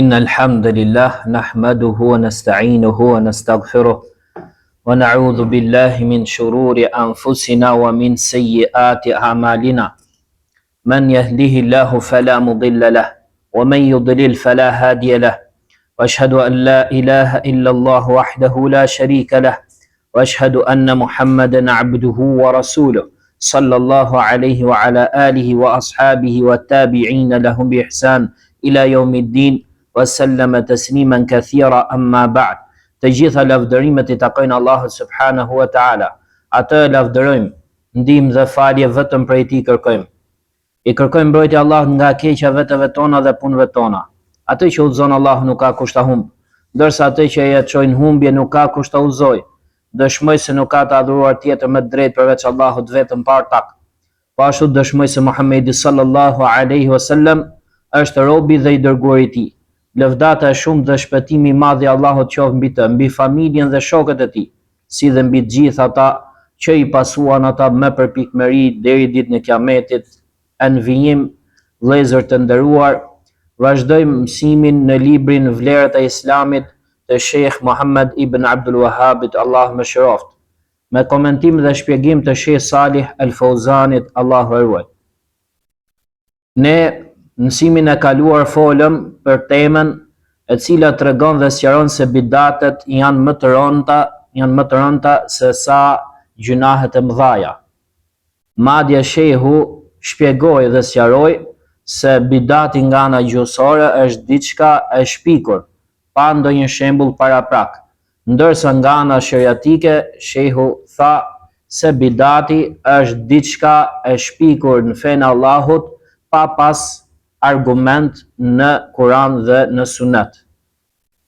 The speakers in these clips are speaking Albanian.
إن الحمد لله نحمده ونستعينه ونستغفره ونعوذ بالله من شرور أنفسنا ومن سيئات أعمالنا من يهده الله فلا مضل له ومن يضلل فلا هادي له وأشهد أن لا إله إلا الله وحده لا شريك له وأشهد أن محمدا عبده ورسوله صلى الله عليه وعلى آله وأصحابه والتابعين لهم بإحسان إلى يوم الدين وسلم تسليما كثيرا أما بعد. Të gjitha lavdërimet I takojnë Allahut subhanahu wa taala. Atë lavdërojmë, ndihmë dhe falje vetëm prej Tij kërkojmë. I kërkojmë mbrojtje Allahut nga keqja vetëve tona dhe punëve tona. Atë që udhëzon Allahu nuk ka kusht ta humb, ndërsa atë që e çojnë humbje nuk ka kusht ta udhëzoj. Dëshmoj se nuk ka të adhuruar tjetër më drejt përveç Allahut vetëm partak. Po ashtu dëshmoj se Muhamedi sallallahu alaihi wasallam është robi dhe I dërguari I Tij. Lëvdata e shumë dhe shpëtimi I madh I Allahut qoftë mbi të, mbi familjen dhe shokët e tij, si dhe mbi të gjithë ata që I pasuan ata me përpikmëri deri ditën e Kiametit. Në vijim, vëllezër të nderuar, vazhdojmë mësimin në librin Vlerat e Islamit të Sheikh Muhammad ibn Abdul Wahhabit, Allah më shëroft, me komentim dhe shpjegim të Sheikh Salih Al Fauzanit, Allahu e ruaj. Ne mësimin e kaluar folëm për temën e cila tregon dhe sqaron se bidatet janë më të rënda se sa gjunahet e mëdhaja. Madje shehu shpjegoi dhe sqaroi se bidati nga ana gjuhësore është diçka e shpikur, pa ndonjë shembull paraprak, ndërsa nga ana sheriatike shehu tha se bidati është diçka e shpikur në fenë e Allahut pa pas argument në Kur'an dhe në Sunet.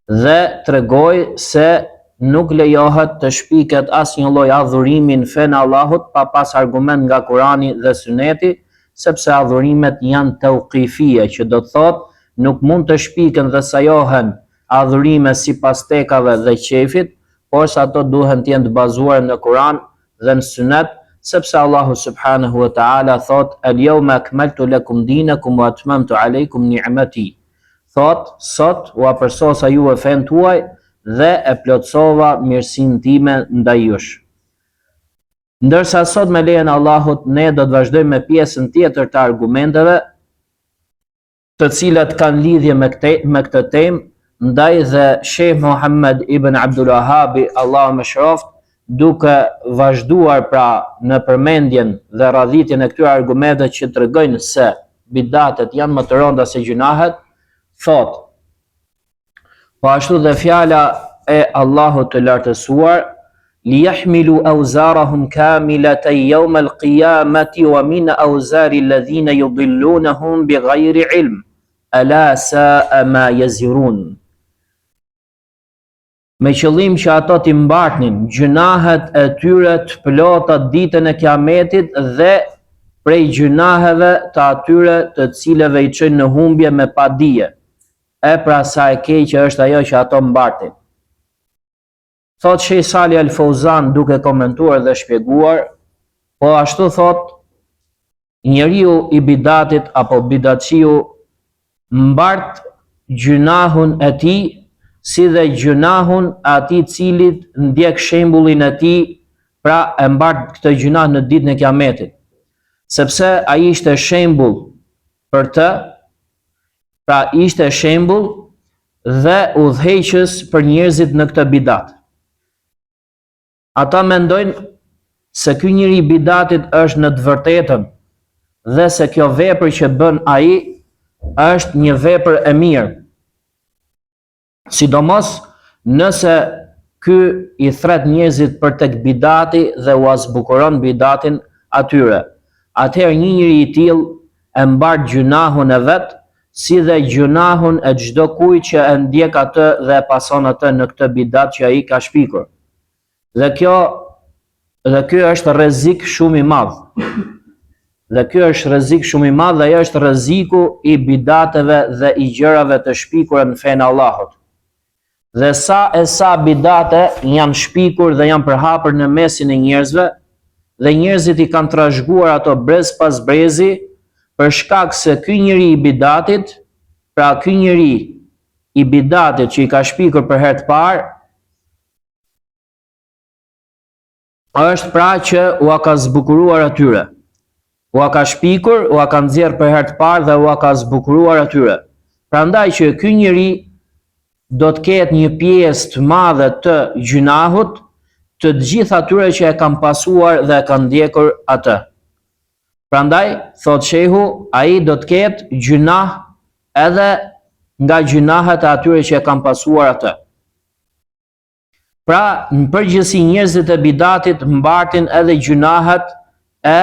Dhe tregoi se nuk lejohet të shpiket asnjë lloj adhurimi në fenë e Allahut pa pas argument nga Kur'ani dhe Suneti, sepse adhurimet janë tauqifie, që do të thotë nuk mund të shpiken dhe sajohen adhurime sipas tekave dhe qefit, por sa ato duhen të jenë të bazuara në Kur'an dhe në Sunet, sepse Allahu subhanahu wa ta'ala thot al-yawma akmaltu lakum dinakum wa atmamtu alaykum ni'mati. Thot, sot u apërsosa juve fen tuaj dhe e plotsova mirësinë time ndaj jush. Ndërsa sot me lejen e Allahut ne do të vazhdojmë me pjesën tjetër të argumenteve, të cilat kanë lidhje me këtë temë, ndaj dhe Sheikh Muhammad ibn Abdul Wahhabi, Allahu më shëroft, duke vazhduar pra në përmendjen dhe radhitjen e këtyre argumenteve që tregojnë se bidatet janë më të rënda se gjunahet, thot: po ashtu dhe fjala e Allahut të lartësuar, liyahmilu awzarahum kamilatan yawm al-qiyamati wa min awzari alladhina yudillunahum bighayri ilm ala sa'a ma yazirun. Me qëllim që ato t'i mbartnin gjunahet e tyre të plota ditën e Kiametit dhe prej gjunaheve të atyre të cilëve I çojnë në humbje me padije, e pra sa e keqe është ajo që ato mbartin. Thot Sheikh Salih Al Fauzan duke komentuar dhe shpjeguar, po ashtu thot, njeriu I bidatit apo bidatçiu mbart gjunahun e tij si dhe gjunahun atij cilit ndjek shembullin e tij, pra e mbart këtë gjunah në ditën e Kiametit, sepse ai ishte shembull për të, pra ishte shembull dhe udhëheqës për njerëzit në këtë bidat. Ata mendojnë se ky njeri I bidatit është në të vërtetën dhe se kjo vepër që bën ai është një vepër e mirë. Sidomos nëse ky I thret njerëzit për tek bidati dhe u azbukuron bidatin atyre, atëherë një njeri I tillë e mbart gjunahun e vet, si dhe gjunahun e çdo kujt që e ndjek atë dhe e pason atë në këtë bidat që ai ka shpikur. Dhe ky është rrezik shumë I madh. Dhe ky është rrezik shumë I madh dhe ai është rreziku I bidateve dhe I gjërave të shpikura në fenë e Allahut. Dhe sa bidate janë shpikur dhe janë përhapur në mesin e njerëzve, dhe njerëzit I kanë trashëguar ato brez pas brezi, për shkak se ky njeri I bidatit, pra ky njeri i bidatit që i ka shpikur për herë të parë, është pra që ua ka zbukuruar atyre. Ua ka shpikur, ua ka nxjerr për herë të parë dhe ua ka zbukuruar atyre. Prandaj që ky njeri do të ketë një pjesë të madhe të gjunahut të gjithë atyre që e kanë pasuar dhe e kanë ndjekur atë. Prandaj, thot shehu, ai do të ketë gjunah edhe nga gjunahet e atyre që e kanë pasuar atë. Pra, në përgjithësi njerëzit e bidatit mbartin edhe gjunahet e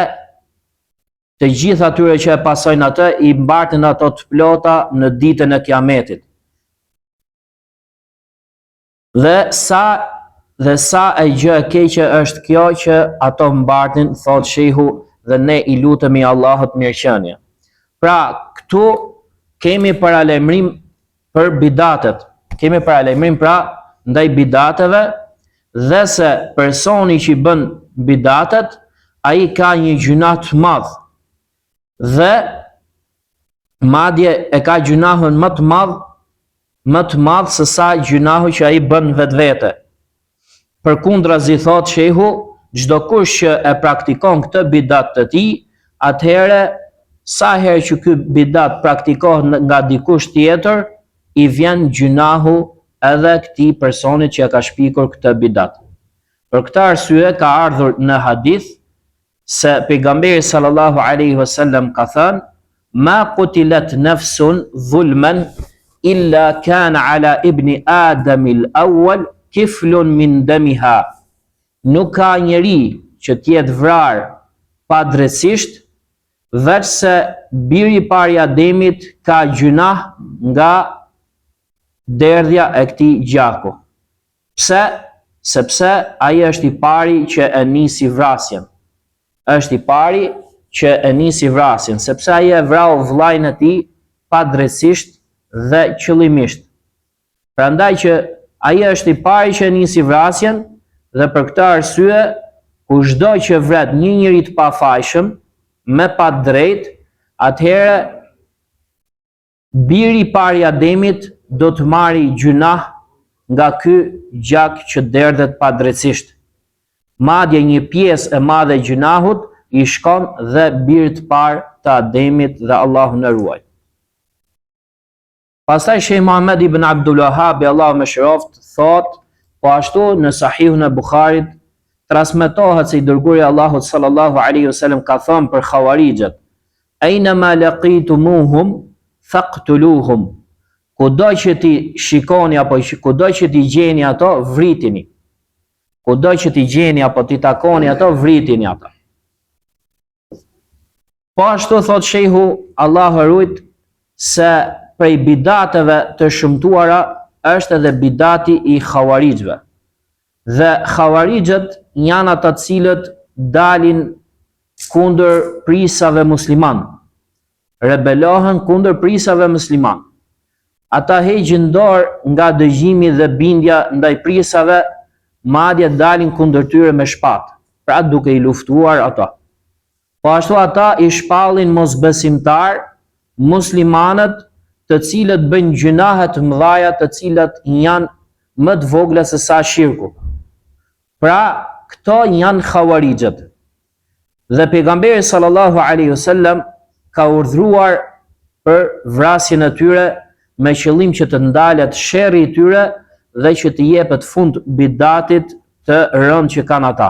të gjithë atyre që e pasojnë atë, i mbartin ato të plota në ditën e Kiametit. Dhe sa e gjë e keqe është kjo që ato mbartin, thot shehu, dhe ne i lutemi Allahut mirëqenie. Pra, këtu kemi paralajmërim për bidatet. Kemi paralajmërim pra ndaj bidateve dhe se personi që i bën bidatet, ai ka një gjunah të madh. Dhe madje e ka gjunahun më të madh se sa gjunahu që ai bën vetvete. Përkundrazi thot shehu, çdo kush që e praktikon këtë bidat të tij, atëherë sa herë që ky bidat praktikohet nga dikush tjetër, i vjen gjunahu edhe këtij personit që e ka shpikur këtë bidat. Për këtë arsye ka ardhur në hadith se pejgamberi sallallahu alaihi wasallam ka thënë: "Ma qutilat nafsun dhulman illa kana ala ibni Adam al-awwal kiflun min damiha." Nuk ka njeri që t'jetë vrar pa drejtësisht, veç se biri i parë i Ademit ka gjunah nga derdhja e këtij gjaku. Pse? Sepse ai është i pari që e nisi vrasjen. Është i pari që e nisi vrasjen, sepse ai e vrau vllajën e tij pa drejtësisht dhe qëllimisht. Prandaj që ai është i pari që e nisi vrasjen dhe për këtë arsye kushdo që vret një njeri të pafajshëm me pa drejt, atëherë biri i parë i Ademit do të marrë gjunah nga ky gjak që derdhet pa drejtësisht. Madje një pjesë e madhe e gjunahut i shkon dhe birit të parë të Ademit dhe Allahu na ruaj. Pastaj Sheikh Muhammad ibn Abdul Wahhab, Allahu më shëroft, thot, po ashtu në Sahihun e Bukharit transmetohet se i dërguari Allahut sallallahu alaihi wasallam ka thënë për Khawarijët: "Aynama laqitumuhum faqtuluhum." Kudo që ti shikoni apo kudo që ti gjeni ato, vritini. Kudo që ti gjeni apo ti takoni ato, vritini ato. Po ashtu thot shehu, Allahu rujt, se prej bidateve të shëmtuara është edhe bidati i Khawarijëve. Dhe Khawarijët janë ata të cilët dalin kundër prisave musliman. Rebelohen kundër prisave musliman. Ata heqin dorë nga dëgjimi dhe bindja ndaj prisave, madje dalin kundër tyre me shpatë, pra duke i luftuar ata. Po ashtu ata i shpallin mosbesimtar muslimanët të cilët bëjnë gjunahe të mëdha, të cilat janë më të vogla se sa shirku. Pra, këto janë Khawarijët. Dhe pejgamberi sallallahu alaihi wasallam ka urdhëruar për vrasjen e tyre me qëllim që të ndalet sherri i tyre dhe që të jepet fund bidatit të rënd që kanë ata.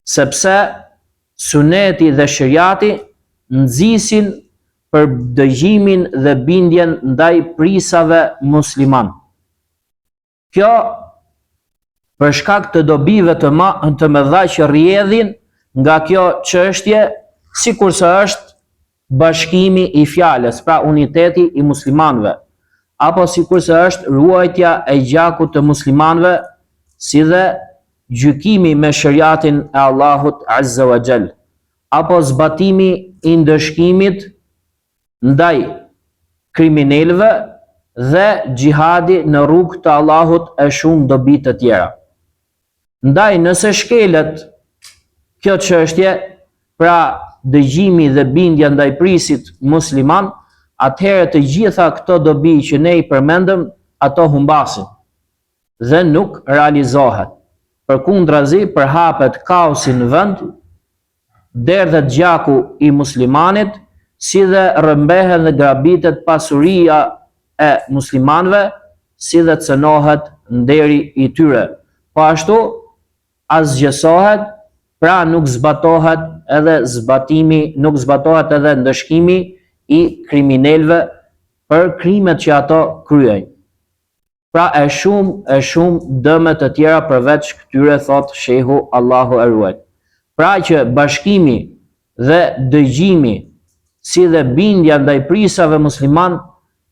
Sepse suneti dhe shariati nxisin për dëgjimin dhe bindjen ndaj prisave musliman. Kjo për shkak të dobive të mëdha që rrjedhin nga kjo çështje, sikurse është bashkimi i fjalës, pra uniteti i muslimanëve, apo sikurse është ruajtja e gjakut të muslimanëve, si dhe gjykimi me shariatin e Allahut Azza wa Jall, apo zbatimi i ndëshkimit ndaj kriminalëve dhe xhihadi në rrugë të Allahut e shumë dobi të tjera. Ndaj nëse shkelet kjo çështje, pra dëgjimi dhe bindja ndaj prisit musliman, atëherë të gjitha këto dobi që ne i përmendëm, ato humbasin dhe nuk realizohet. Përkundrazi, përhapet kaosi në vend, derdhet gjaku i muslimanit, si dhe rrëmbehen dhe grabitet pasuria e muslimanëve, si dhe cënohet nderi i tyre. Po ashtu asgjësohet, pra nuk zbatohet edhe ndëshkimi i kriminalëve për krimet që ato kryejnë. Pra e shumë dëme të tjera përveç këtyre, thot shehu, Allahu e ruaj. Pra që bashkimi dhe dëgjimi, si dhe bindja ndaj prisave musliman,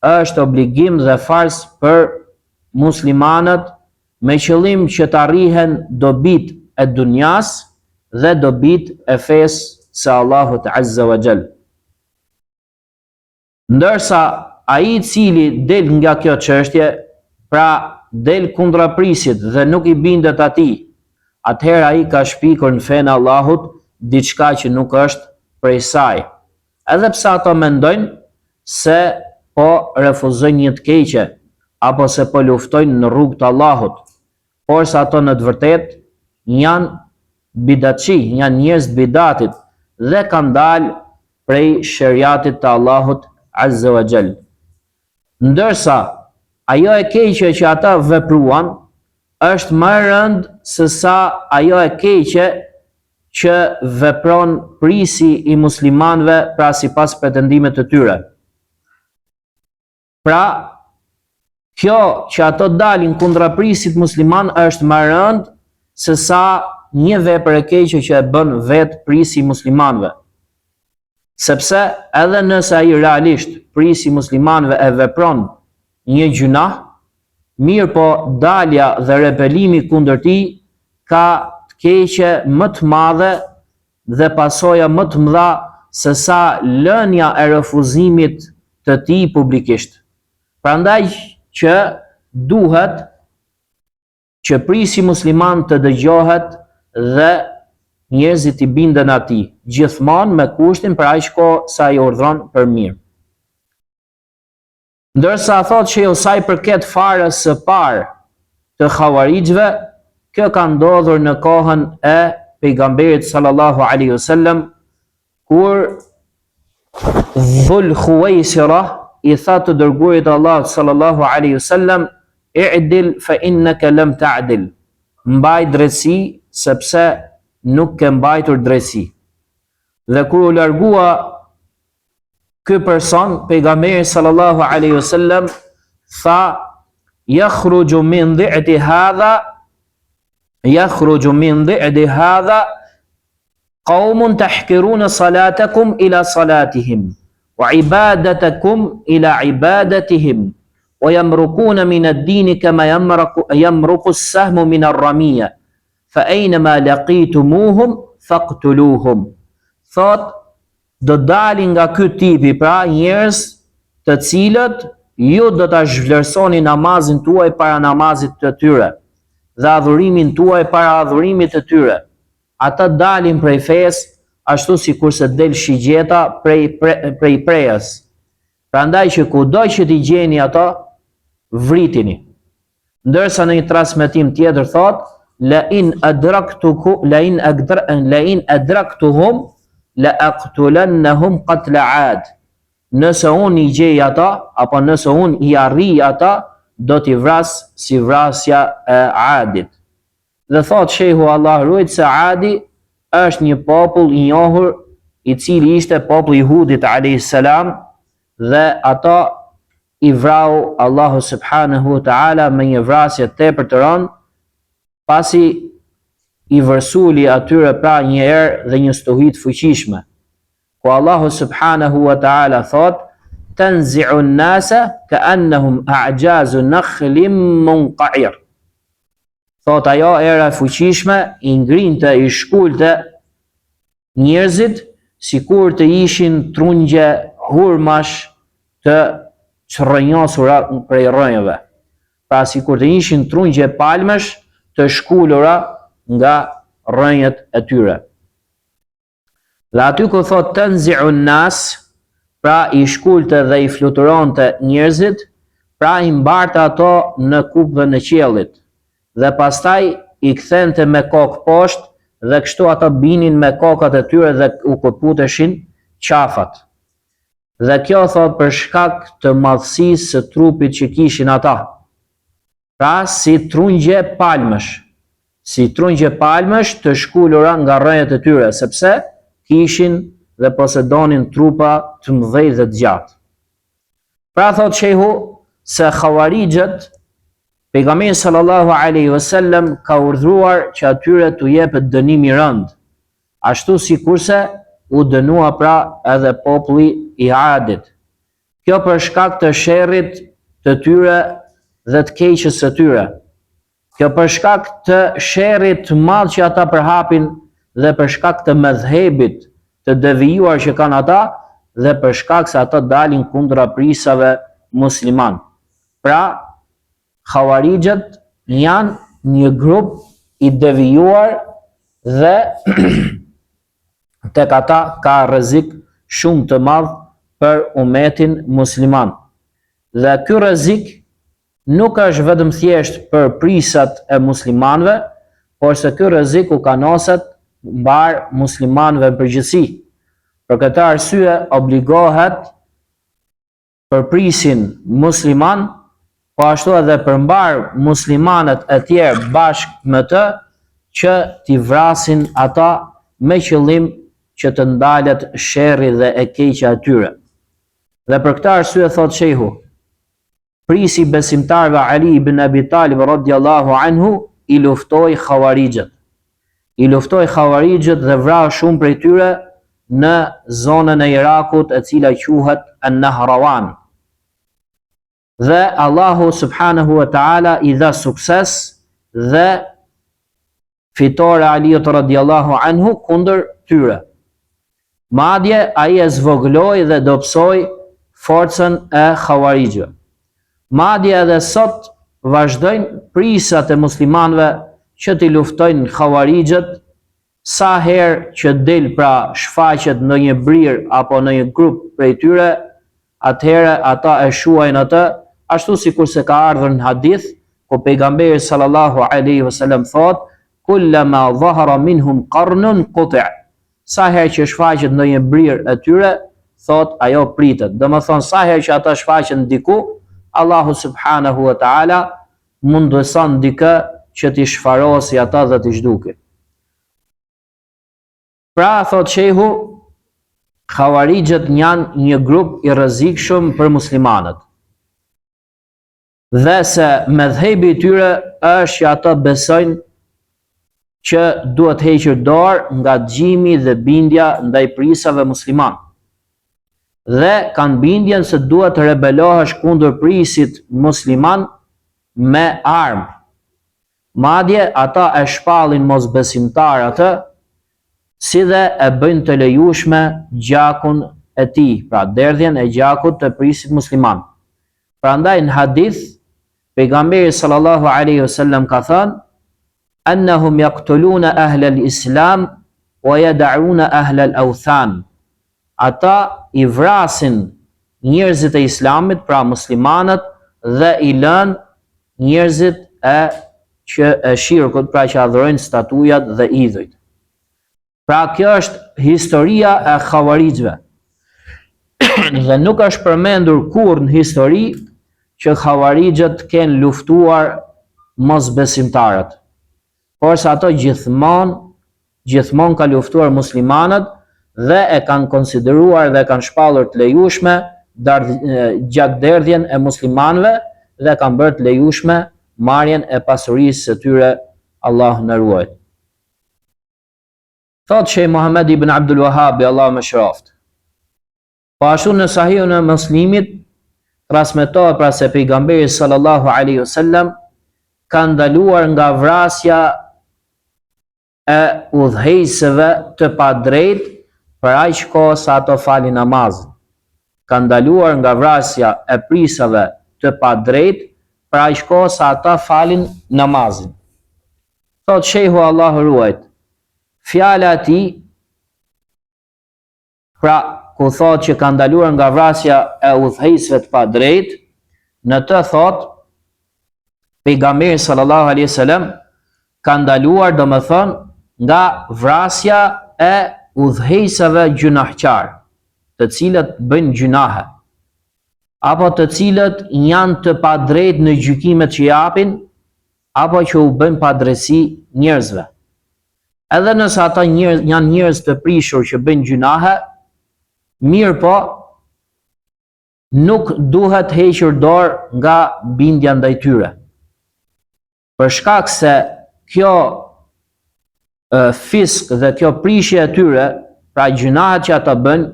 është obligim dhe fars për muslimanët, me qëllim që të arrihen dobit e dunjas dhe dobit e fesë së Allahut Azza wa Jall. Ndërsa ai i cili del nga kjo çështje, pra del kundra prisit dhe nuk i bindet atij, atëherë ai ka shpikur në fenë Allahut diçka që nuk është prej saj. Edhe pse ato mendojnë se po refuzojnë një të keqe, apo se po luftojnë në rrugë të Allahut, por se ato në të vërtetë janë bidatçi, janë njerëz të bidatit dhe kanë dalë prej shariatit të Allahut Azza wa Jall. Ndërsa ajo e keqe që ata vepruan është më e rëndë se sa ajo e keqe që vepron prisi i muslimanëve, pra sipas pretendimeve të tyre. Pra, kjo që ato dalin kundra prisit musliman është më e rëndë se sa një vepër e keqe që e bën vetë prisi i muslimanëve. Sepse edhe nëse ai realisht prisi i muslimanëve e vepron një gjunah, mirë po dalja dhe rebelimi kundër tij ka të keqe më të madhe dhe pasoja më të mëdha se sa lënia e refuzimit të tij publikisht. Prandaj që duhet që prisi musliman të dëgjohet dhe njerëzit i binden atij, gjithmonë me kushtin për aq kohë sa i urdhron për mirë. Ndërsa thotë që sa i përket farës së parë të Khawarijve, kjo ka ndodhur në kohën e pejgamberit sallallahu alaihi wasallam, kur Dhul Khuwaisira i tha të dërguarit Allah sallallahu alaihi wasallam, i'dil fa innaka lam ta'dil. Mbaj drejtësi sepse nuk ke mbajtur drejtësi. Dhe kur u largua ky person, pejgamberi sallallahu alaihi wasallam tha, yakhruju min dhi'ti hadha qaumun tahkiruna salatakum ila salatihim wa ibadatakum ila ibadatihim wa yamrukuna min ad-din kama yamruqu as-sahmu min ar-ramiya fa aynama laqitumuhum faqtuluhum. Thot, do dalin nga ky tipi, pra njerëz të cilët ju do ta zhvlerësoni namazin tuaj para namazit të tyre dhe adhurimin tuaj para adhurimit të tyre. Ata dalin prej fesë ashtu sikurse del shigjeta prej prejës. Prandaj që kudo që t'i gjeni ato, vritini. Ndërsa në një transmetim tjetër thot, la in adraktuhum la aqtulannahum qatla 'ad. Nëse unë i gjej ata, apo nëse unë i arrij ata, do t'i vras si vrasja e Adit. Dhe thot shehu Allah ruajt se Adi është një popull i njohur, i cili ishte populli i Hudit alayhis salam, dhe ata i vrau Allahu subhanahu wa ta'ala me një vrasje tepër të rëndë, pasi i vërsuli atyre pra një erë dhe një stuhi të fuqishme, ku Allahu subhanahu wa ta'ala thot, tanzi'u an-nasa ka'annahum a'jazu nakhlim munqa'ir. Thot, ajo era e fuqishme i ngrinte, i shkulte njerëzit sikur të ishin trungje hurmash të çrrënjosura prej rrënjëve. Pra sikur të ishin trungje palmesh të shkulura nga rrënjët e tyre. Dhe aty ku thot tanzi'u an-nas, pra i shkulte dhe i fluturonte njerëzit, pra i mbarte ato në kupën e qiellit dhe pastaj i kthente me kokë poshtë dhe kështu ata binin me kokat e tyre dhe u këputeshin qafat. Dhe kjo thot për shkak të madhësisë së trupit që kishin ata. Pra si trungje palmësh të shkullura nga rrënjët e tyre, sepse kishin dhe posedonin trupa të mëdhej dhe të gjatë. Pra thot shehu se Khawarijët, pejgamberi sallallahu alaihi wasallam ka urdhëruar që atyre t'u jepet dënim i rënd, ashtu sikurse u dënua pra edhe populli i Adit. Kjo për shkak të sherrit të tyre dhe të keqes së tyre. Kjo për shkak të sherrit të madh që ata përhapin dhe për shkak të mëdhëbit të devijuar që kanë ata dhe për shkak se ata dalin kundra prisave musliman. Pra, Khawarijët janë një grup i devijuar dhe tek ata ka rrezik shumë të madh për umetin musliman. Dhe ky rrezik nuk është vetëm thjesht për prisat e muslimanëve, por se ky rrezik u kanoset mbar muslimanëve në përgjithësi. Për këtë arsye obligohet për prisin musliman, po ashtu edhe përmbar muslimanët e tjerë bashkë me të që t'i vrasin ata me qëllim që të ndalet sherri dhe e keqja e tyre. Dhe për këtë arsye thot shehu, prisi besimtarëve Ali ibn Abi Talib radhiyallahu anhu i luftoi Khawarijët. I luftoi Khawarijët dhe vrau shumë prej tyre në zonën e Irakut e cila quhet An-Nahrawan. Dhe Allahu subhanahu wa ta'ala i dha sukses dhe fitore Aliut radhiyallahu anhu kundër tyre. Madje ai e zvogëloi dhe dobësoi forcën e Khawarijëve. Madje edhe sot vazhdojnë prisat e muslimanëve që t'i luftojnë Khawarijët, sa herë që del pra shfaqet në një brir apo në një grup prej tyre, atëherë ata e shuajnë atë, ashtu sikur se ka ardhur në hadith, ku pejgamberi sallallahu alaihi wasallam thot, kullama dhahara minhum qarnun quti'. Sa herë që shfaqet në një brir e tyre, thot ajo pritet. Domethënë sa herë që ata shfaqen diku, Allahu subhanahu wa ta'ala mundëson dikë që t'i shfarosi ata dhe t'i zhduki. Pra thot shehu, Khawarijët janë një grup i rrezikshëm për muslimanët. Dhe se mëdhëbi i tyre është që ata besojnë që duhet hequr dorë nga xhimi dhe bindja ndaj prisave musliman. Dhe kanë bindjen se duhet të rebelohesh kundër prisit musliman me armë. Madje ata e shpallin mosbesimtar atë, si dhe e bëjnë të lejushme gjakun e tij, pra derdhjen e gjakut të prisit musliman. Prandaj në hadith pejgamberi sallallahu alaihi wasallam ka thënë: "Annahum yaqtuluna ahla al-islam wa yad'una ahla al-awthan." Ata i vrasin njerëzit e islamit, pra muslimanët, dhe i lën njerëzit e shirkut, pra që adhurojnë statujat dhe idhujt. Pra kjo është historia e Khawarijëve. Dhe nuk është përmendur kurrë në histori që Khawarijët kanë luftuar mosbesimtarët. Por se ato gjithmonë ka luftuar muslimanët dhe e kanë konsideruar dhe kanë shpallur të lejushme gjakderdhjen e muslimanëve dhe kanë bërë të lejushme marrjen e pasurisë së tyre, Allahu na ruaj. Thot Sheikh Muhammad ibn Abdul Wahhab, Allahu më shëroft. Po ashtu në Sahihun e Muslimit transmetohet pra se pejgamberi sallallahu alaihi wasallam ka ndaluar nga vrasja e udhëheqësve të padrejtë për aq kohë sa ato falin namazin. Ka ndaluar nga vrasja e prisave të padrejtë për aq kohë sa ata falin namazin. Thot shehu Allahu ruajt, fjala e tij, pra ku thot që ka ndaluar nga vrasja e udhëheqësve të padrejtë, në të thot pejgamberi sallallahu alaihi wasallam ka ndaluar, domethënë, nga vrasja e udhëheqësve gjunahçar, të cilët bëjnë gjunahe, apo të cilët janë të padrejtë në gjykimet që japin, apo që u bëjnë padrejtësi njerëzve. Edhe nëse ata janë njerëz të prishur që bëjnë gjunahe, mirë po nuk duhet hequr dorë nga bindja ndaj tyre. Për shkak se kjo fisk dhe kjo prishje e tyre, pra gjunahet që ata bëjnë,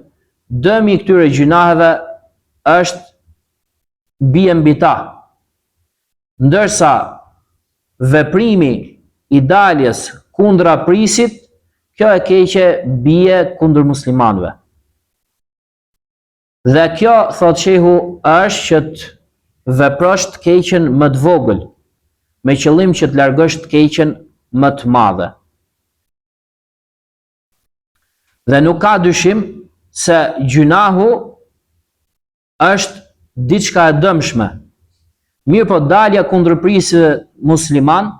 dëmi i këtyre gjunaheve është bie mbi ta. Ndërsa veprimi i daljes kundra prisit, kjo e keqe bie kundër muslimanëve. Dhe kjo, thot shehu, është që të veprosh të keqen më të vogël, me qëllim që të largosh të keqen më të madhe. Dhe nuk ka dyshim se gjunahu është diçka e dëmshme. Mirë po dalja kundër prisëve musliman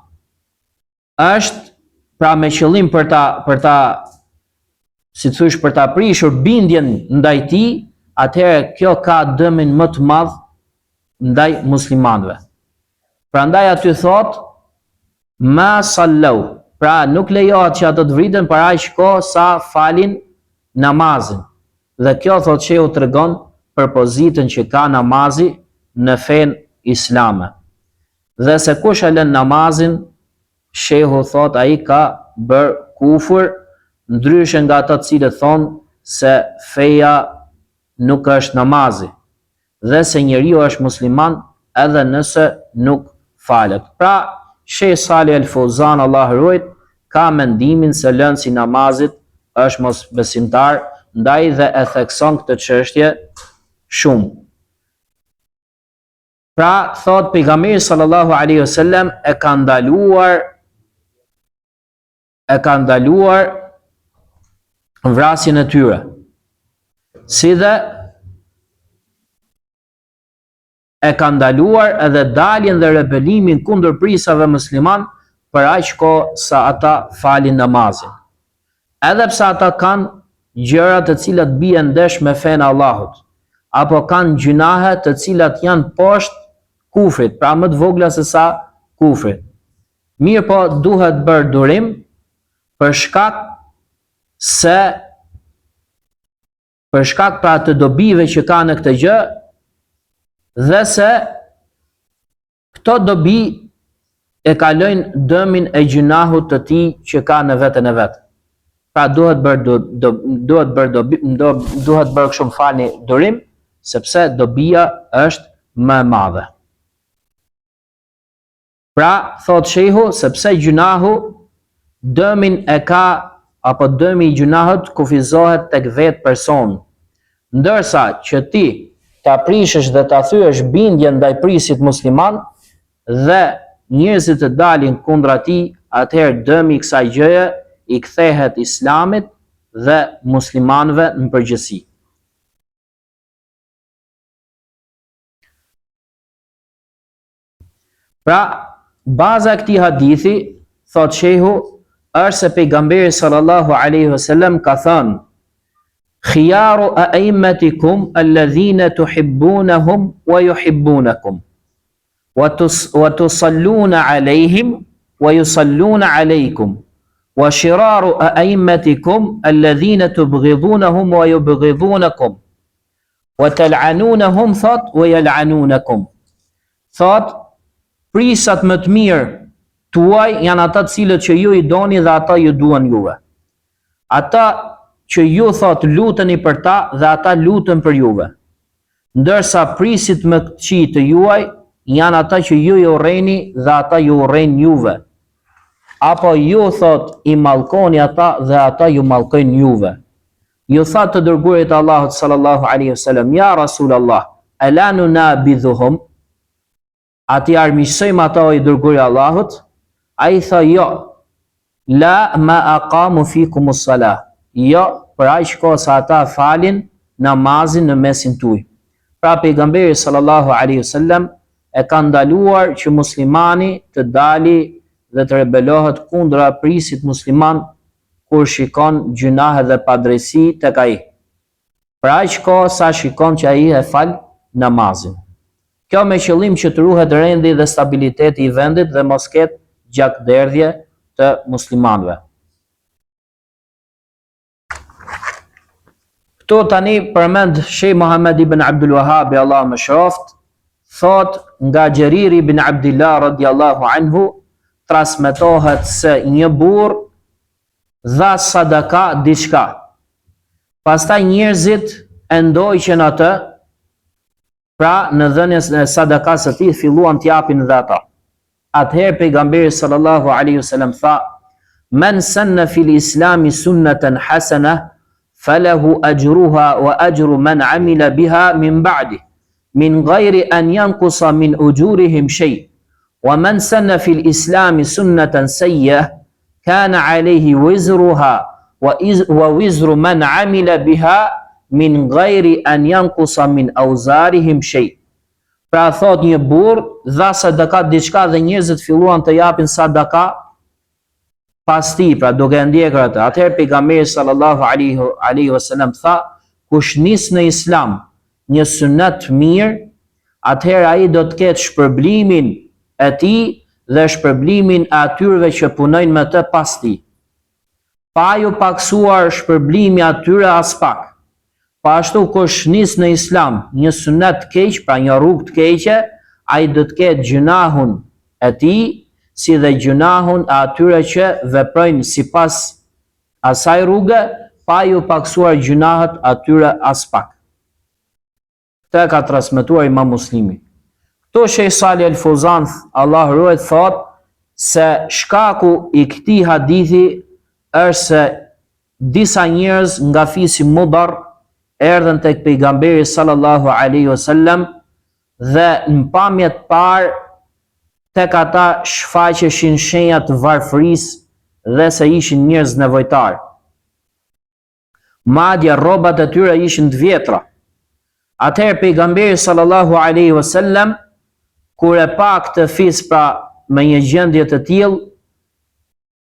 është pra me qëllim për ta si thush për ta prishur bindjen ndaj tij, atëherë kjo ka dëmin më të madh ndaj muslimanëve. Prandaj aty thot ma sallau, pra nuk lejohet që ato të vriten për aq kohë sa falin namazin. Dhe kjo, thot shehu, tregon për pozitën që ka namazi në fenë islame. Dhe se kush e lën namazin, shehu thot ai ka bër kufër, ndryshe nga ata të cilët thonë se feja nuk është namazi, dhe se njeriu është musliman edhe nëse nuk falet. Pra, Sheh Salih Al Fawzan, Allah ruajt, ka mendimin se lënësi i namazit është mosbesimtar, ndaj dhe e thekson këtë çështje shumë. Pra, thot pejgamberi sallallahu alaihi wasallam e ka ndaluar vrasjen e tyre. Si dhe e ka ndaluar edhe daljen dhe rebelimin kundër prisave musliman për aq kohë sa ata falin namazin. Edhe pse ata kanë gjëra të cilat bien ndesh me fenë e Allahut, apo kanë gjunahe të cilat janë poshtë kufrit, pra më të vogla se sa kufrit. Mirë po duhet bërë durim për shkak pra të dobive që ka në këtë gjë, dhe se këto dobi e kalojnë dëmin e gjunahut të tij që ka në veten e vet. Pra duhet bërë kështu, falni, durim, sepse dobia është më e madhe. Pra, thot shehu, sepse gjunahu dëmin e ka, apo dëmi i gjunahut kufizohet tek vetë person, ndërsa që ti ta prishësh dhe ta thyesh bindjen ndaj prisit musliman dhe njerëzit të dalin kundra tij, atëherë dëmi i kësaj gjëje i kthehet islamit dhe muslimanëve në përgjithësi. Pra, baza e këtij hadithi, thot shehu, është se pejgamberi sallallahu alaihi wasallam ka thënë: khiyaru a'immatikum alladhina tuhibbunahum wa yuhibbunakum wa tusalluna alayhim wa yusalluna alaykum wa shiraru a'immatikum alladhina tubghidunahum wa yubghidunakum wa tal'anunahum thot wa yal'anunakum. Thot, prisat më të mirë tuaj janë ata të cilët që ju i doni dhe ata ju duan juve. Ata që ju thot luteni për ta dhe ata luten për juve. Ndërsa prisit më të këqij të juaj janë ata që ju i urrejni dhe ata ju urrejnë juve. Apo ju thot i mallkoni ata dhe ata ju mallkojnë juve. Ju tha të dërguarit e Allahut sallallahu alaihi wasallam: ja Rasulallah, ala nunabidhuhum, ati armiqsojmë ata o i dërguari i Allahut? Ai tha: jo, la ma aqamu fikumus salah. Jo, për aq kohë sa ata falin namazin në mesin tuaj. Pra pejgamberi sallallahu alaihi wasallam e ka ndaluar që muslimani të dali dhe të rebelohet kundra prisit musliman kur shikon gjunahe dhe padrejsi tek ai. Pra aq kohë sa shikon që ai e fal namazin. Kjo me qëllim që të ruhet rendi dhe stabiliteti i vendit dhe mos ketë gjakderdhje të muslimanëve. Këtu tani përmend Sheikh Muhammad ibn Abdul Wahhab, Allah më shroft, thot nga Xherir ibn Abdillah radhiyallahu anhu transmetohet se një burr dha sadaka diçka. Pastaj njerëzit e ndoqën atë, pra në dhënien e sadakas së tij filluan të japin dhe ata. Atëherë pejgamberi sallallahu alaihi wasallam tha: "Men sanna fil islami sunnatan hasana falahu ajruha wa ajru man amila biha min ba'di min ghayri an yanqusa min ujurihim shay. Wa man sanna fil islami sunnatan sayyi'ah kana alayhi wizruha wa wizru man amila biha min ghayri an yanqusa min awzarihim shay." Pra thot një burr dha sadaka diçka dhe njerëzit filluan të japin sadaka pas tij, pra duke ndjekur atë. Atëherë pejgamberi sallallahu alaihi wasallam tha: "Kush nis në islam një sunet mirë, atëherë ai do të ketë shpërblimin e tij dhe shpërblimin e atyre që punojnë me të pas tij. Pa ju paksuar shpërblimi atyre as pak. Pa ashtu kush nis në islam një sunet të keq, pra një rrugë të keqe, ai do të ketë gjunahun e tij, si dhe gjunahun e atyre që veprojnë sipas asaj rruge, pa ju paksuar gjunahet atyre as pak." Këtë ka transmetuar Imam Muslimi. Këto Sheikh Salih Al Fawzan, Allah ruaj, thot se shkaku i këtij hadithi është se disa njerëz nga fisi Mudar erdhën tek pejgamberi sallallahu alaihi wasallam dhe në pamjet parë tek ata shfaqeshin shenja të varfërisë dhe se ishin njerëz nevojtar. Madje rrobat e tyre ishin të vjetra. Atëherë pejgamberi sallallahu alaihi wasallam kur e pa këtë fis, pra me një gjendje të tillë,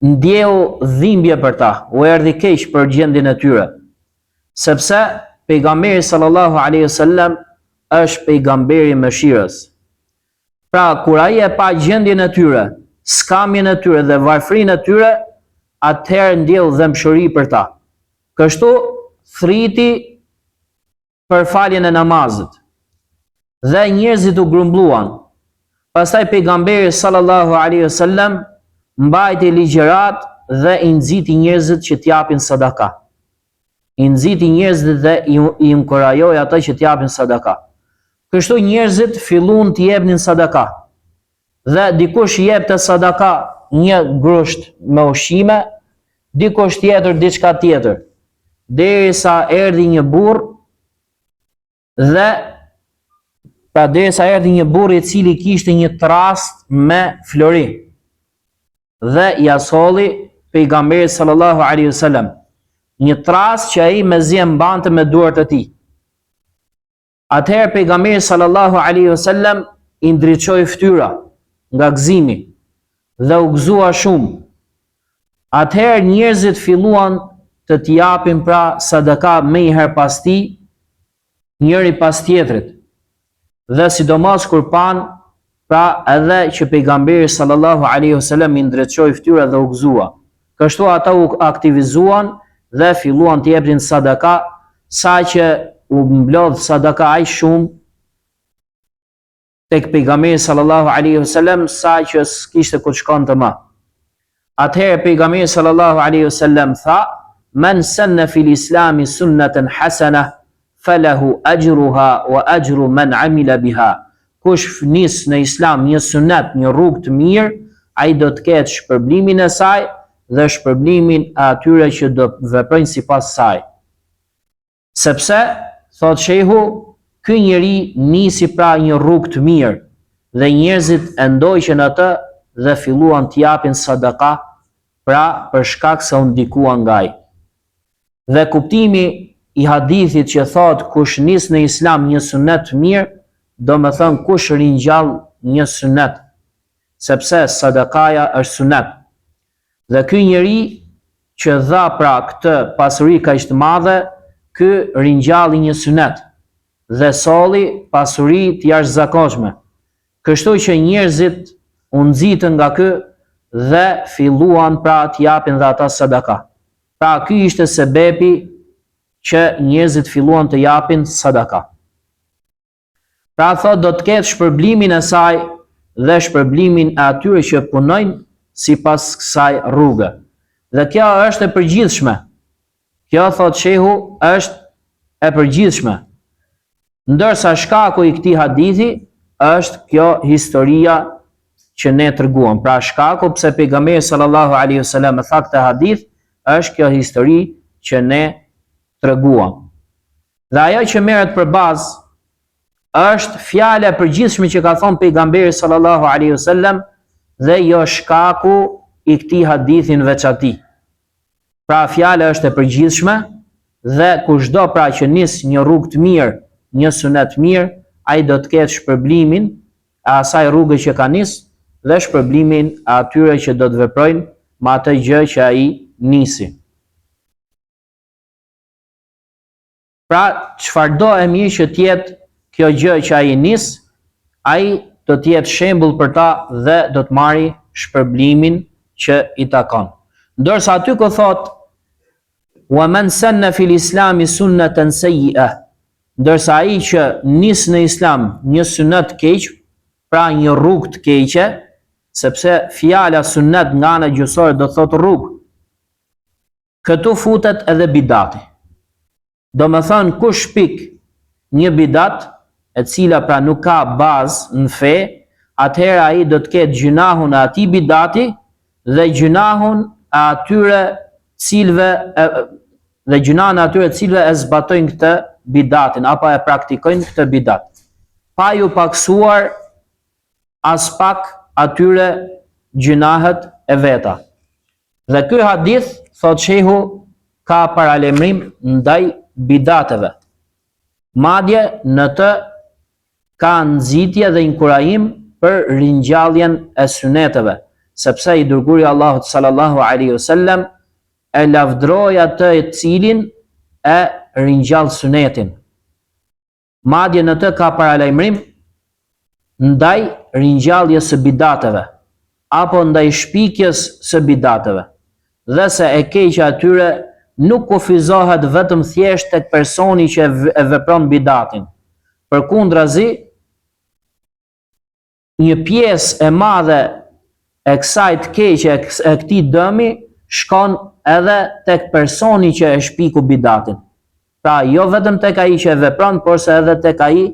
ndjeu dhimbje për ta, u erdhi keq për gjendjen e tyre. Sepse pejgamberi sallallahu alaihi wasallam është pejgamberi i mëshirës. Pra kur ai e pa gjendjen e tyre, skamjen e tyre dhe varfërinë e tyre, atëherë ndjeu dëmshuri për ta. Kështu thriti për faljen e namazit. Dhe njerëzit u grumbulluan. Pastaj pejgamberi sallallahu alaihi wasallam mbajti ligjërat dhe i nxiti njerëzit që t'japin sadaka. I nxiti njerëzit dhe i inkurajoi ata që t'japin sadaka. Kështu njerëzit filluan të jepnin sadaka. Dhe dikush jepte sadaka një grusht me ushqime, dikush tjetër diçka tjetër. Derisa erdhi një burr dhe pra derisa erdhi një burr i cili kishte një trast me flori. Dhe ja solli pejgamberit sallallahu alaihi wasallam një trast që ai mezi e mbante me duart e tij. Atëherë pejgamberi sallallahu alaihi wasallam i ndriçoi fytyra nga gëzimi dhe u gëzua shumë. Atëherë njerëzit filluan të t'japin pra sadaka me i herë pas tij, njëri pas tjetrit. Dhe sidomos kur pan pra edhe që pejgamberi sallallahu alaihi wasallam i ndriçoi fytyra dhe u gëzua. Kështu ata u aktivizuan dhe filluan të jepnin sadaka, saqë u mblodh sadaka aq shumë tek pejgamberi sallallahu alaihi wasallam saqë s'kishte ku të shkonte më. Atëherë pejgamberi sallallahu alaihi wasallam tha: "Men sanna fil islami sunnatan hasana falahu ajruha wa ajru man amila biha." Kush nis në islam një sunet, një rrugë të mirë, ai do të ketë shpërblimin e saj dhe shpërblimin e atyre që do veprojnë sipas saj. Sepse thot shehu, ky njeri nisi pra një rrugë të mirë dhe njerëzit e ndoqën atë dhe filluan të japin sadaka, pra për shkak se u ndikuan nga ai. Dhe kuptimi i hadithit që thot kush nis në islam një sunet mirë, do me thënë kush ringjall një sunet, sepse sadakaja është sunet. Dhe ky njeri që dha pra këtë pasuri kaq të madhe, ky ringjalli një sunet dhe solli pasuri të jashtëzakonshme. Kështu që njerëzit u nxitën nga ky dhe filluan pra të japin dhe ata sadaka. Pra ky ishte sebebi që njerëzit filluan të japin sadaka. Pra thot do të ketë shpërblimin e saj dhe shpërblimin e atyre që punojnë sipas kësaj rruge. Dhe kjo është e përgjithshme. Kjo thot shehu është e përgjithshme. Ndërsa shkaku i këtij hadithi është kjo historia që ne treguam. Pra shkaku pse pejgamberi sallallahu alaihi wasallam e tha këtë hadith është kjo histori që ne treguam. Dhe ajo që merret për bazë është fjala e përgjithshme që ka thonë pejgamberi sallallahu alaihi wasallam dhe jo shkaku i këtij hadithin veçati. Pra fjala është e përgjithshme dhe kushdo pra që nis një rrugë të mirë, një sunet mirë, ai do të ketë shpërblimin e asaj rruge që ka nis dhe shpërblimin e atyre që do të veprojnë me atë gjë që ai nisi. Pra çfarëdo e mirë që të jetë kjo gjë që ai nis, ai do të jetë shembull për ta dhe do të marrë shpërblimin që i takon. Ndërsa aty ku thot wa man sanna fil islami sunnatan sayyi'ah, ndërsa ai që nis në islam një sunet keq, pra një rrugë të keqe, sepse fjala sunnet nga ana gjuhësore do thot rrugë. Këtu futet edhe bidati. Do me thënë kush shpik një bidat, e cila pra nuk ka bazë në fe, atëherë ai do të ketë gjunahun e atij bidati dhe gjunahun e atyre cilve e zbatojnë këtë bidatin apo e praktikojnë këtë bidat, pa ju paksuar as pak atyre gjunahet e veta. Dhe ky hadith thot shehu ka paralajmërim ndaj bidateve. Madje në të ka nxitje dhe inkurajim për ringjalljen e suneteve, sepse i dërguari Allahut sallallahu alaihi wasallam e lavdroi atë i cilin e ringjall sunetin. Madje në të ka paralajmërim ndaj ringjalljes së bidateve apo ndaj shpikjes së bidateve, dhe se e keqja atyre nuk kufizohet vetëm thjesht tek personi që e vepron bidatin. Përkundrazi, një pjesë e madhe e kësaj të keqe, e këtij dëmi, shkon edhe tek personi që e shpiku bidatin. Pra jo vetëm tek ai që e vepron, por se edhe tek ai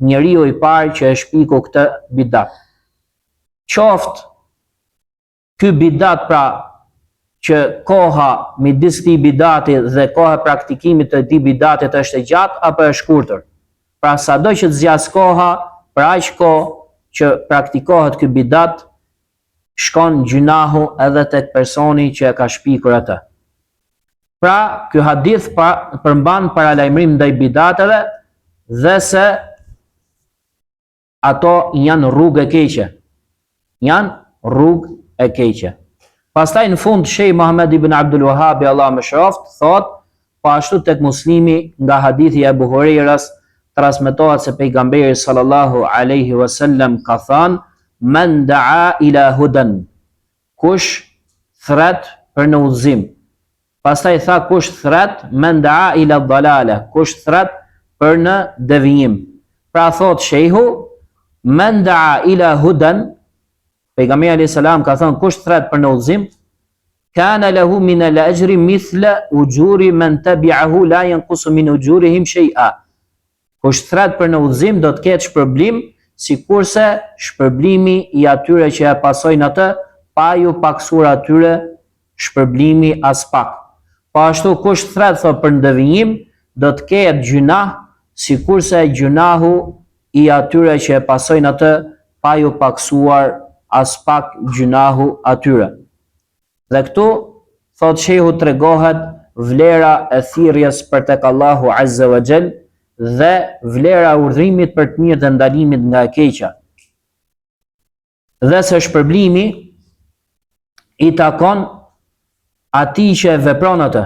njeriu i parë që e shpiku këtë bidat. Qoftë ky bidat pra që koha midis këtij bidati dhe koha e praktikimit të këtij bidatit është e gjatë apo e shkurtër. Pra sado që të zjas koha, për aq kohë që praktikohet ky bidat, shkon gjunahu edhe tek personi që e ka shpikur atë. Pra ky hadith përmban paralajmërim ndaj bidateve dhe se ato janë rrugë e keqe. Janë rrugë e keqe. Pastaj në fund Sheikh Muhammad ibn Abdul Wahhab, Allah më shëroft, thot, po ashtu tek Muslimi nga hadithi e Abu Hurairas transmetohet se pejgamberi sallallahu alaihi wasallam ka thënë: "Man da'a ila hudan", kush thret për në udhëzim. Pastaj tha kush thret man da'a ila dalala, kush thret për në devijim. Pra thot shehu, man da'a ila hudan, pejgamberi alayhis salam ka thënë kush thret për në udhëzim, kana lahu min al-ajri mithla ujuri man tabi'ahu la yanqusu min ujurihim shay'a. Kush thret për në udhëzim do të ketë shpërblim sikurse shpërblimi i atyre që e pasojnë atë, pa ju paksuar atyre shpërblimi as pak. Po ashtu kush thret thot për ndevijim do të ketë gjunah sikurse gjunahu i atyre që e pasojnë atë, pa ju paksuar as pak gjunahu atyre. Dhe këtu thot shehu tregohet vlera e thirrjes për tek Allahu Azza wa Jall dhe vlera e urdhrimit për të mirë dhe ndalimit nga e keqja. Dhe se shpërblimi i takon atij që e vepron atë.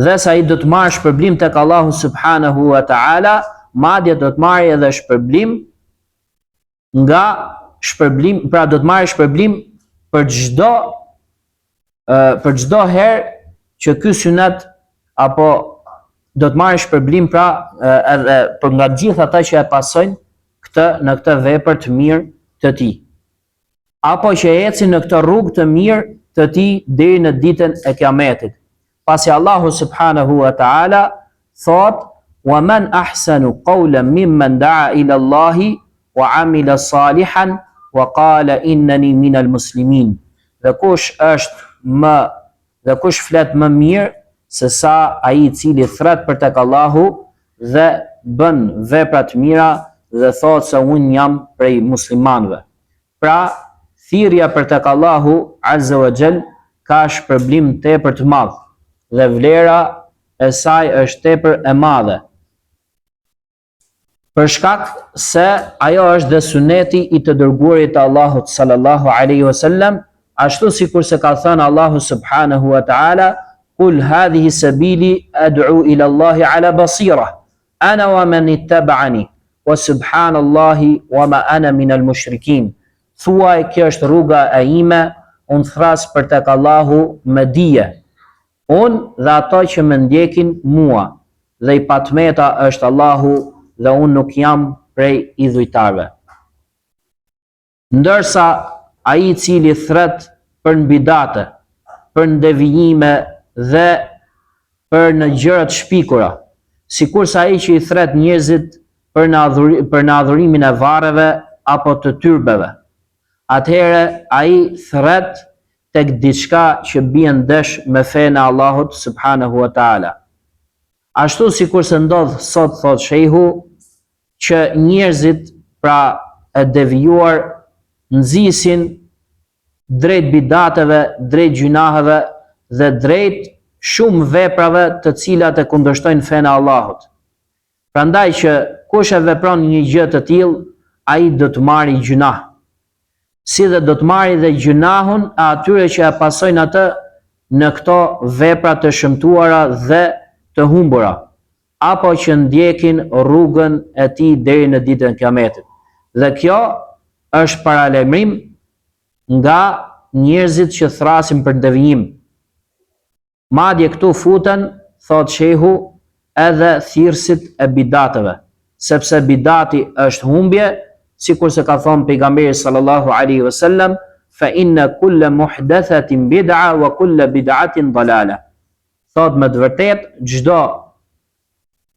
Dhe sa ai do të marrë shpërblim tek Allahu subhanahu wa taala, madje do të marrë edhe shpërblim nga shpërblim, pra do të marrë shpërblim për çdo herë që ky sunet apo do të marrë shpërblim pra edhe për nga gjithë ata që e pasojnë në këtë vepër të mirë të tij. Apo që ecin në këtë rrugë të mirë të tij deri në ditën e Kiametit. Pasi Allahu subhanahu wa ta'ala thot: "Wa man ahsanu qawlan mimman da'a ila Allahi wa 'amila salihan wa qala innani minal muslimin." Dhe kush flet më mirë se sa ai i cili thret për tek Allahu dhe bën vepra të mira dhe thot se unë jam prej muslimanëve. Pra, thirrja për tek Allahu Azza wa Jall ka shpërblim tepër të madh dhe vlera e saj është tepër e madhe. Për shkak se ajo është dhe suneti i të dërguarit të Allahut sallallahu alaihi wasallam, ashtu sikur se ka thënë Allahu subhanahu wa ta'ala: "Qul hadhihi sabili ad'u ila Allahi ala basira, ana wa man ittaba'ani, wa subhanallahi wa ma ana minal mushrikin." Thuaj, kjo është rruga e ime, unë thras për tek Allahu me dije, unë dhe ato që më ndjekin mua, dhe i patmeta është Allahu dhe unë nuk jam prej idhujtarve. Ndërsa ai i cili thret për në bidate, për në devijime dhe për në gjërat shpikura, sikur sa ai që i thret njerëzit për në adhurimin e varreve apo të tyrbeve, atëherë ai thret tek diçka që bie ndesh me fenë e Allahut subhanahu wa taala. Ashtu sikur se ndodh sot, thot shehu, që njerëzit pra e devijuar nxisin drejt bidateve, drejt gjunaheve dhe drejt shumë veprave të cilat e kundërshtojnë fenë e Allahut. Prandaj që kush e vepron një gjë të tillë, ai do të marrë gjunah. Si dhe do të marrë dhe gjunahun e atyre që e pasojnë atë në këto vepra të shëmtuara dhe të humbura, apo që ndjekin rrugën e tij deri në ditën e Kiametit. Dhe kjo është paralajmërim nga njerëzit që thrasin për devijim. Madje këtu futen, thot shehu, edhe thirrësit e bidateve, sepse bidati është humbje, sikur se ka thonë pejgamberi sallallahu alaihi wasallam: "Fa inna kulla muhdathatin bid'a wa kulla bid'atin dalala." Thot me të vërtetë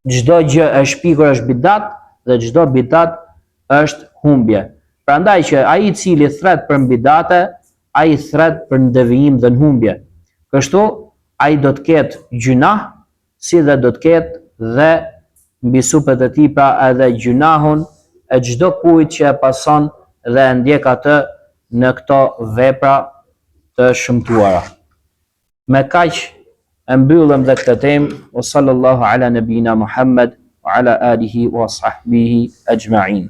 çdo gjë e shpikur është bidat dhe çdo bidat është humbje. Prandaj që ai i cili thret për bidate, ai thret për devijim dhe në humbje. Kështu ai do të ketë gjunah, si dhe do të ketë dhe mbi supet e tij pra edhe gjunahun e çdo kujt që e pason dhe e ndjek atë në këto vepra të shëmtuara. Me kaq e mbyllëm dhe këtë temë. Wa sallallahu ala nabina Muhammad wa ala alihi wa sahbihi ajma'in.